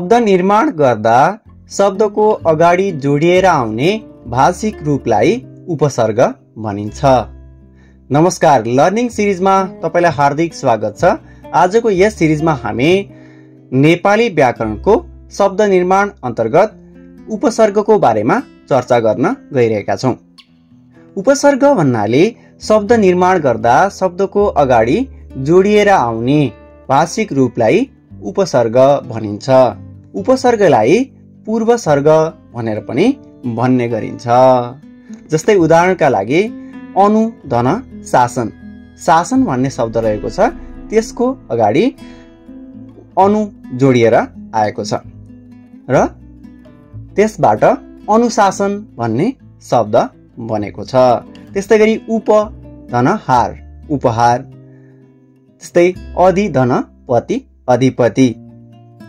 शब्द निर्माण गर्दा शब्दको अगाडि जोडिएर आउने भाषिक रूपलाई उपसर्ग भनिन्छ। नमस्कार, लर्निङ सिरिजमा तपाईलाई हार्दिक स्वागत छ। आजको यस सिरिजमा हामी नेपाली व्याकरणको शब्द निर्माण अन्तर्गत उपसर्गको बारेमा चर्चा गर्न गइरहेका छौं। उपसर्ग भन्नाले शब्द निर्माण गर्दा शब्दको अगाडि जोडिएर आउने भाषिक रूपलाई उपसर्ग भनिन्छ। उपसर्गलाई पूर्वसर्ग भनेर पनि भन्ने गरिन्छ। जस्तै उदाहरणका लागि अनु धन शासन, शासन भन्ने शब्द रहेको छ, त्यसको अगाडि अनु जोडिएर आएको छ र त्यसबाट अनुशासन भन्ने शब्द बनेको छ। त्यस्तै गरी उप धन हार, उपहार। त्यस्तै अधि धन पति, अधिपति।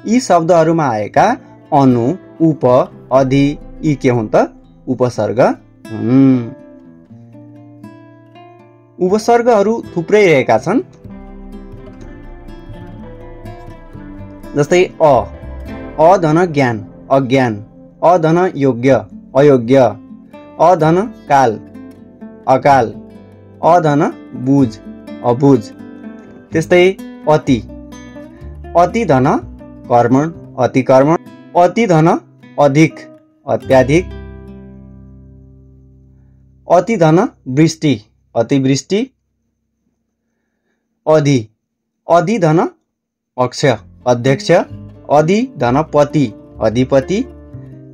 यी शब्दहरूमा आएका अनु, उप, अधि यी के हुन् त? उपसर्ग हुन्। उपसर्गहरू थुप्रै रहेका छन्। जस्तै अ धन ज्ञान, अज्ञान। अ धन योग्य, अयोग्य। अ धन काल, अकाल। अ धन बुझ, अबुझ। त्यस्तै अति, अति धन कर्मण, अतिकर्मण। अति धन अधिक, अत्याधिक। अति धन वृष्टि, अतिवृष्टि। अधि, अधि धन अक्षय, अध्यक्ष। अधि धन पति, अधिपति।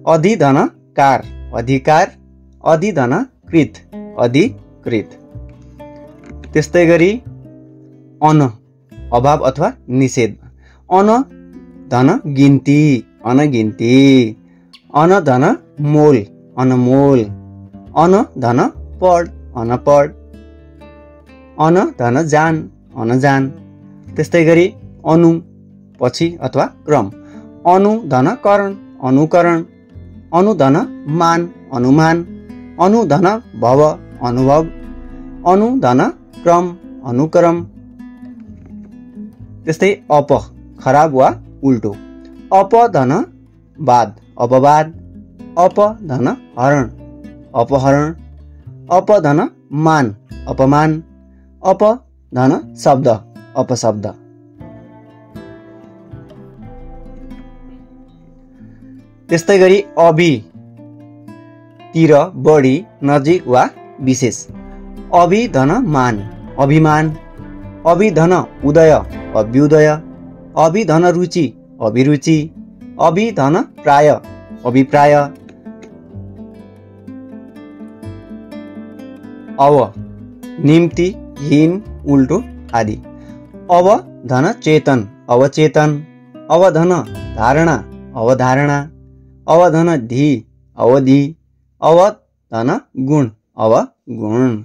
अधि धन कार, अधिकार। अधि धन कृत, अधिकृत। त्यस्तै गरी अन, अभाव अथवा निषेध। अन धन गिन्ती, अनगिन्ती। अन धन मोल, अनमोल। अन धन पढ, अनपढ। अन धन जान, अनजान। त्यस्तै गरी अनु पछि अथवा क्रम। अनु धन करण, अनुकरण। अनु धन मान, अनुमान। अनु धन भव, अनुभव। अनु धन क्रम, अनुक्रम। त्यस्तै अप, खराब वा उल्टो। अप धन वाद, अपवाद। अप धन हरण, अपहरण। अप धन मान, अपमान। अप धन शब्द, अपशब्द। त्यस्तै गरी अभि, तिर, बढी, नजिक वा विशेष। अभि धन मान, अभिमान। अभि धन उदय, अभ्युदय। अभि धन रुचि, अभिरुचि। अभि धन प्राय, अभिप्राय। अव, निम्ति, हीन, उल्टो आदि। अव धन चेतन, अवचेतन। अव धन धारणा, अवधारणा। अव धन धी, अवधि। अव धन गुण, अवगुण।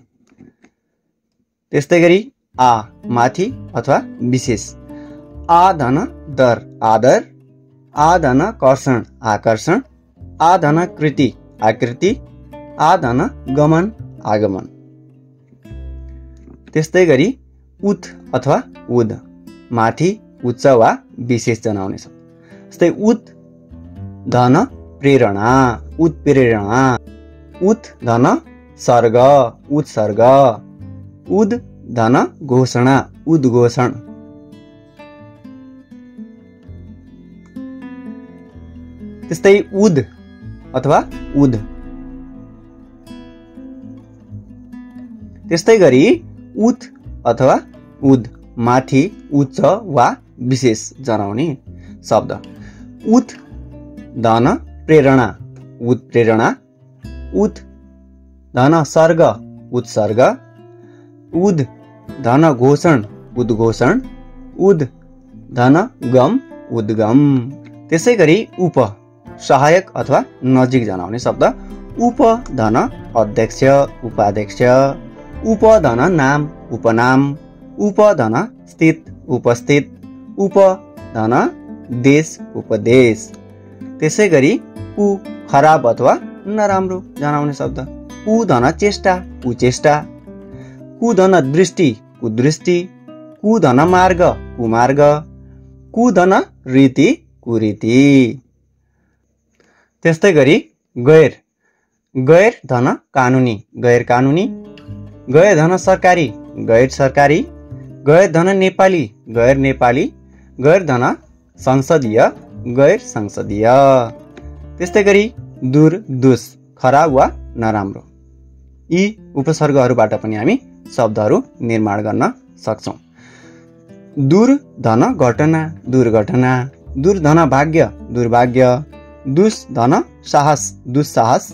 त्यस्तै गरी आ, माथि अथवा विशेष। आ धन दर, आदर। आ धन कर्षण, आकर्षण। आ धन कृति, आकृति। आ धन गमन, आगमन। त्यस्तै गरी उत अथवा उद, माथि, उच्च वा विशेष जनाउने शब्द। जस्तै उत धन प्रेरणा, उत्प्रेरणा। उत धन सर्ग, उत्सर्ग। उद धन घोषणा, उद्घोषण। त्यस्तै उद अथवा उद। त्यस्तै गरी उत अथवा उद, माथि, उच्च वा विशेष जनाउने शब्द। उत धन प्रेरणा, उत्प्रेरणा। उत धन सर्ग, उत्सर्ग। उद धन घोषण, उद्घोषण। उद धन गम, उद्गम। त्यसै गरी उप, सहायक अथवा नजिक जनाउने शब्द। उप धन अध्यक्ष, उपाध्यक्ष। उप धन नाम, उपनाम। उप धन स्थित, उपस्थित। उप धन देश, उपदेश। त्यसै गरी उ, खराब अथवा नराम्रो जनाउने शब्द। उ धन चेष्टा, कुचेष्टा। कु धन दृष्टि, कुदृष्टि। कु धन मार्ग, कुमार्ग। कु धन रीति, कुरीति। त्यस्तै गरी गैर, गैर धन कानुनी, गैर कानुनी। गैर धन सरकारी, गैर सरकारी। गैर धन नेपाली, गैर नेपाली। गैर धन संसदीय, गैर संसदीय। त्यस्तै गरी दूर, दुष, खराब वा नराम्रो। यी उपसर्गहरूबाट पनि हामी शब्दहरू निर्माण गर्न सक्छौँ। दूर धन घटना, दुर्घटना। दूर धन भाग्य, दुर्भाग्य। दुष धन साहस, दुस्साहस।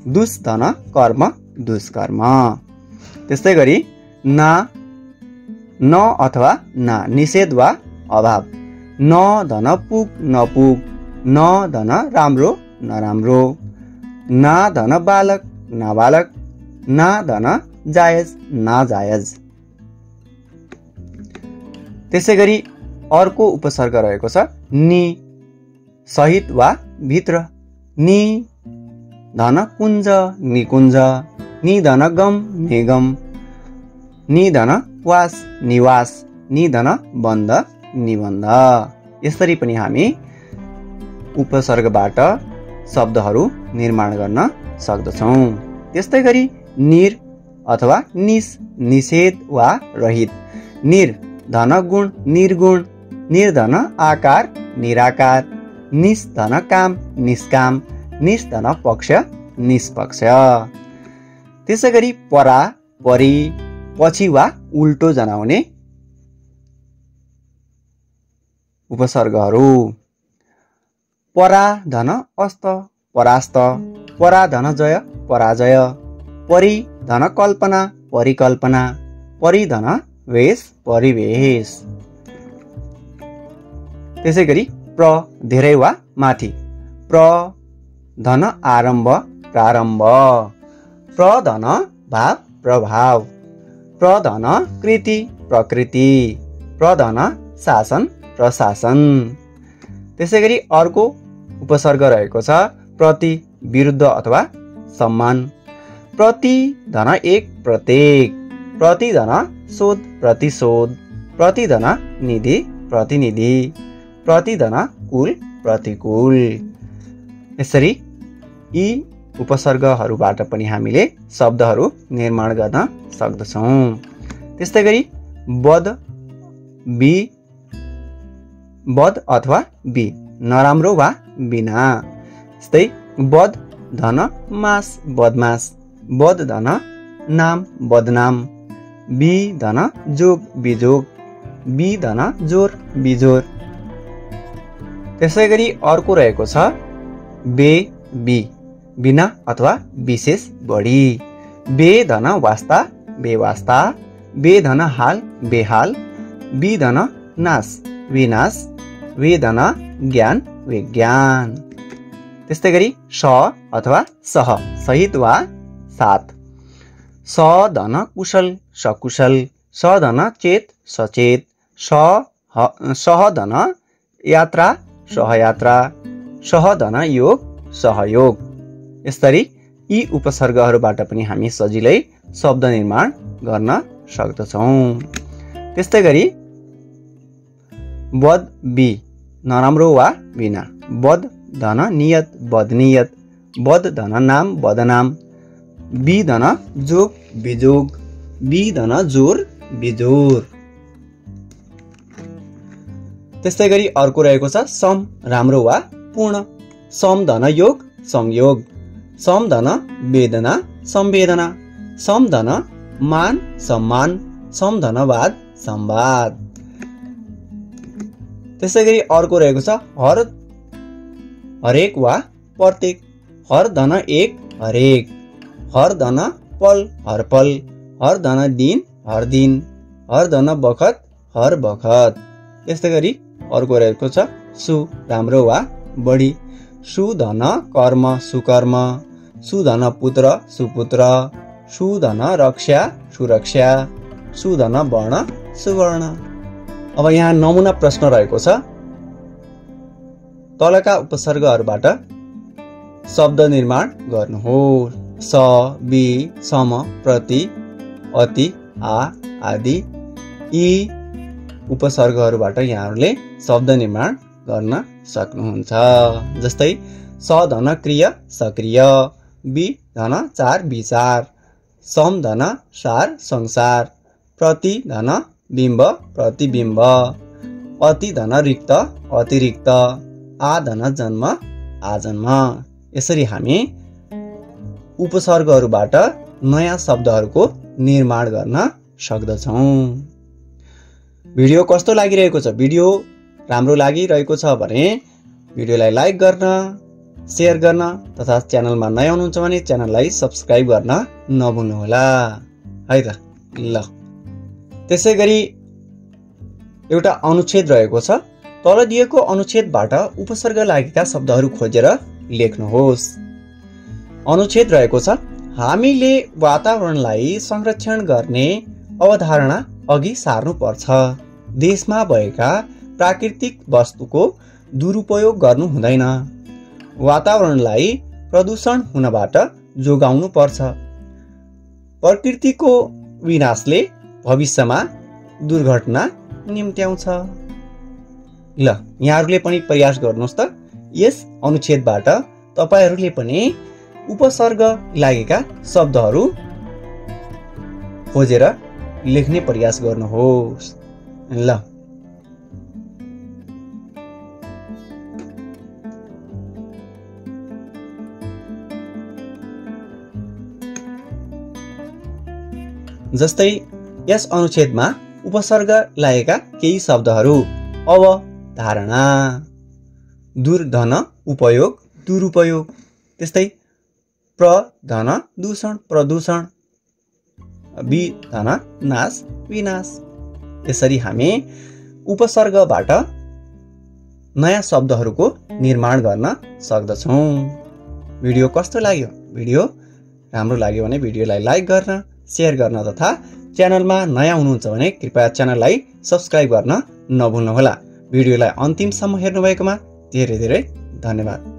दुष धन कर्म, दुष्कर्म। त्यस्तै गरी ना, न अथवा ना, निषेध वा अभाव। न धन पुग, नपुग। न धन राम्रो, नराम्रो। ना धन बालक, नाबालक। ना धन जायज, नाजायज। त्यसै गरी अर्को उपसर्ग रहेको छ नि, सहित वा भित्र। नि धन कुञ्ज, निकुञ्ज। नि धन गम, निगम। नि धन वास, निवास। नि धन बन्ध, निबन्ध। यसरी पनि हामी उपसर्गबाट शब्दहरू निर्माण गर्न सक्दछौँ। त्यस्तै गरी निर अथवा निस, निषेध वा रहित। निर धन गुण, निर्गुण। निर धन आकार, निराकार। निस धन काम, निष्काम। निस धन पक्ष, निष्पक्ष। त्यसै गरी परा, परि, पछि वा उल्टो जनाउने उपसर्गहरू। परा धन अस्त, परास्त। परा धन जय, पराजय। परि धन कल्पना, परिकल्पना। परि धन वेश, परिवेश। त्यसै गरी प्र धेरै वा माथि। प्र धन आरम्भ, प्रारम्भ। प्र धन भाव, प्रभाव। प्र धन कृति, प्रकृति। प्र धन शासन, प्रशासन। त्यसै गरी अर्को उपसर्ग रहेको छ प्रति, विरुद्ध अथवा सम्मान। प्रति धन एक, प्रत्येक। प्रति धन शोध, प्रतिशोध। प्रति धन निधि, प्रतिनिधि। प्रति धन कुल, प्रतिकूल। यसरी यी उपसर्गहरूबाट पनि हामीले शब्दहरू निर्माण गर्न सक्दछौँ। त्यस्तै गरी बद, बी, बद अथवा बी, नराम्रो वा बिना। जस्तै बद धन मास, बदमास। बद धन नाम, बदनाम। बी धन जोग, बिजोग। बी धन जोर, बिजोर। त्यसै गरी अर्को रहेको छ बे, बी, बिना अथवा विशेष बढी। बे धन वास्ता, बेवास्ता। बे धन हाल, बेहाल। बी धन नाश, विनाश। वे धन ज्ञान, विज्ञान। त्यस्तै गरी स अथवा सह, सहित वा साथ। स धन कुशल, सकुशल। स धन चेत, सचेत। सह धन यात्रा, सहयात्रा। सह धन योग, सहयोग। यसरी यी उपसर्गहरूबाट पनि हामी सजिलै शब्द निर्माण गर्न सक्दछौँ। त्यस्तै गरी बद, बी, नराम्रो वा बिना। बद धन नियत, बदनियत। बद धन नाम, बदनाम। बी धन जोग, बिजोग। बी धन जोर, बिजोर। त्यस्तै गरी अर्को रहेको छ सम, राम्रो वा पूर्ण। सम धन योग, संयोग। सम धन वेदना, संवेदना। सम धन मान, सम्मान। सम धन वाद, संवाद। त्यसै गरी अर्को रहेको छ हर, हरेक वा प्रत्येक। हर धन एक, हरेक। हर धन पल, हर पल। हर धन दिन, हर दिन। हर धन बखत, हर बखत। त्यस्तै गरी अर्को रहेको छ सु, राम्रो वा बढी। सु धन कर्म, सुकर्म। सु धन पुत्र, सुपुत्र। सु धन रक्षा, सुरक्षा। सु धन वर्ण, सुवर्ण। अब यहाँ नमुना प्रश्न रहेको छ तलका उपसर्गहरूबाट शब्द निर्माण गर्नुहोस्। स, बी, सम, प्रति, अति, आ, आदि। यी उपसर्गहरूबाट यहाँहरूले शब्द निर्माण गर्न सक्नुहुन्छ। जस्तै स धन क्रिय सक्रिय, बि धन चार विचार, सम धन सार संसार, प्रति धन बिम्ब प्रतिबिम्ब, अति धन रिक्त अतिरिक्त, आ धन जन्म आजन्म। यसरी हामी उपसर्गहरूबाट नयाँ शब्दहरूको निर्माण गर्न सक्दछौँ। भिडियो कस्तो लागिरहेको छ? भिडियो राम्रो लागिरहेको छ भने भिडियोलाई लाइक गर्न, शेयर गर्न तथा च्यानलमा नयाँ हुनुहुन्छ भने च्यानललाई सब्स्क्राइब गर्न नभुल्नुहोला है त। ल त्यसै गरी एउटा अनुच्छेद रहेको छ। तल दिएको अनुच्छेदबाट उपसर्ग लागेका शब्दहरू खोजेर लेख्नुहोस्। अनुच्छेद रहेको छ, हामीले वातावरणलाई संरक्षण गर्ने अवधारणा अघि सार्नुपर्छ। देशमा भएका प्राकृतिक वस्तुको दुरुपयोग गर्नु हुँदैन। वातावरणलाई प्रदूषण हुनबाट जोगाउनु पर्छ। प्रकृतिको विनाशले भविष्यमा दुर्घटना निम्त्याउँछ। ल यहाँहरूले पनि प्रयास गर्नुहोस् त। यस अनुच्छेदबाट तपाईहरूले पनि उपसर्ग लागेका शब्दहरू खोजेर लेख्ने प्रयास गर्नुहोस्। ल जस्तै यस अनुच्छेदमा उपसर्ग लागेका केही शब्दहरू: अवधारणा, दुर्धन उपयोग दुरुपयोग, त्यस्तै प्रधन दूषण प्रदूषण, विधन नाश विनाश। यसरी हामी उपसर्गबाट नयाँ शब्दहरूको निर्माण गर्न सक्दछौँ। भिडियो कस्तो लाग्यो? भिडियो राम्रो लाग्यो भने भिडियोलाई लाइक गर्न, शेयर गर्न तथा च्यानलमा नयाँ हुनुहुन्छ भने कृपया च्यानललाई सब्स्क्राइब गर्न नभुल्नुहोला। भिडियोलाई अन्तिमसम्म हेर्नुभएकोमा धेरै धेरै धन्यवाद।